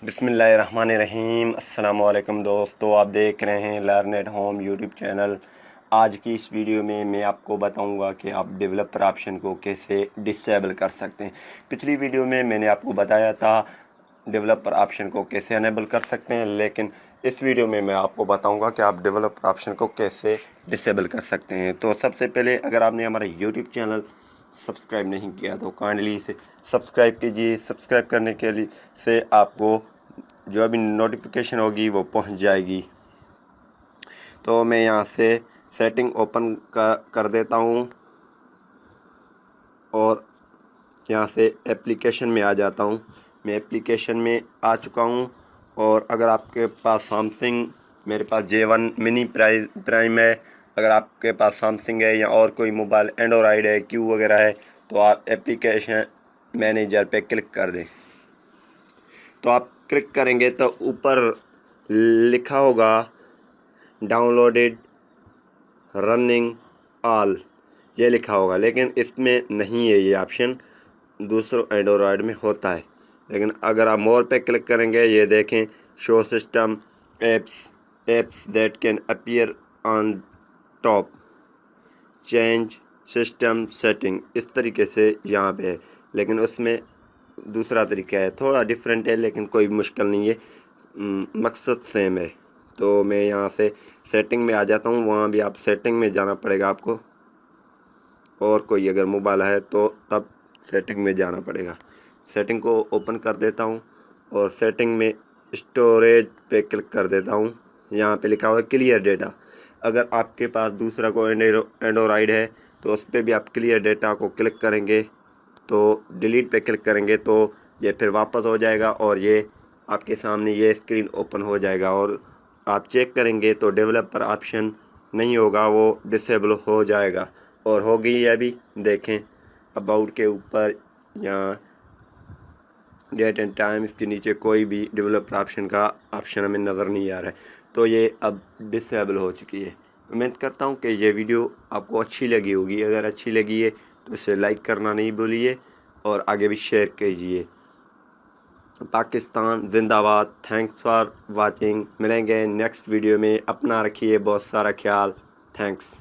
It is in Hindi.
बिस्मिल्लाहिर्रहमानिर्रहीम। अस्सलाम वालेकुम दोस्तों, आप देख रहे हैं learn at home YouTube channel. आज की इस वीडियो में मैं आपको बताऊंगा कि आप डेवलपर ऑप्शन को कैसे डिसेबल कर सकते हैं। पिछली वीडियो में मैंने आपको बताया था डेवलपर ऑप्शन को कैसे अनेबल कर सकते हैं, लेकिन इस वीडियो में मैं आपको बताऊंगा कि आप डेवलपर ऑप्शन को कैसे डिसेबल कर सकते हैं। तो सबसे पहले अगर आपने हमारा यूट्यूब चैनल सब्सक्राइब नहीं किया तो काइंडली इसे सब्सक्राइब कीजिए। सब्सक्राइब करने के लिए से आपको जो अभी नोटिफिकेशन होगी वो पहुंच जाएगी। तो मैं यहाँ से सेटिंग ओपन कर देता हूँ और यहाँ से एप्लीकेशन में आ जाता हूँ। मैं एप्लीकेशन में आ चुका हूँ। और अगर आपके पास सैमसंग, मेरे पास J1 मिनी प्राइम है, अगर आपके पास सैमसंग है या और कोई मोबाइल एंड्रॉयड है, क्यू वगैरह है, तो आप एप्लीकेशन मैनेजर पे क्लिक कर दें। तो आप क्लिक करेंगे तो ऊपर लिखा होगा डाउनलोडेड रनिंग ऑल, ये लिखा होगा, लेकिन इसमें नहीं है ये ऑप्शन, दूसरों एंड्रॉयड में होता है। लेकिन अगर आप मोर पे क्लिक करेंगे, ये देखें show system apps that can appear on top, change system setting, इस तरीके से यहाँ पे है। लेकिन उसमें दूसरा तरीका है, थोड़ा डिफरेंट है, लेकिन कोई मुश्किल नहीं है, मकसद सेम है। तो मैं यहाँ से सेटिंग में आ जाता हूँ। वहाँ भी आप सेटिंग में जाना पड़ेगा आपको, और कोई अगर मोबाइल है तो तब सेटिंग में जाना पड़ेगा। सेटिंग को ओपन कर देता हूँ और सेटिंग में स्टोरेज पे क्लिक कर देता हूँ। यहाँ पे लिखा हुआ है क्लियर डेटा। अगर आपके पास दूसरा कोई एंड्रॉयड है तो उस पर भी आप क्लियर डेटा को क्लिक करेंगे, तो डिलीट पे क्लिक करेंगे तो ये फिर वापस हो जाएगा और ये आपके सामने ये स्क्रीन ओपन हो जाएगा। और आप चेक करेंगे तो डेवलपर ऑप्शन नहीं होगा, वो डिसेबल हो जाएगा। और हो गई है अभी, देखें अबाउट के ऊपर या डेट एंड टाइम, इसके नीचे कोई भी डेवलपर ऑप्शन का ऑप्शन हमें नज़र नहीं आ रहा है। तो ये अब डिसेबल हो चुकी है। उम्मीद करता हूँ कि ये वीडियो आपको अच्छी लगी होगी। अगर अच्छी लगी है तो इसे लाइक करना नहीं भूलिए और आगे भी शेयर कीजिए। पाकिस्तान जिंदाबाद। Thanks for watching. मिलेंगे नेक्स्ट वीडियो में। अपना रखिए बहुत सारा ख्याल। थैंक्स।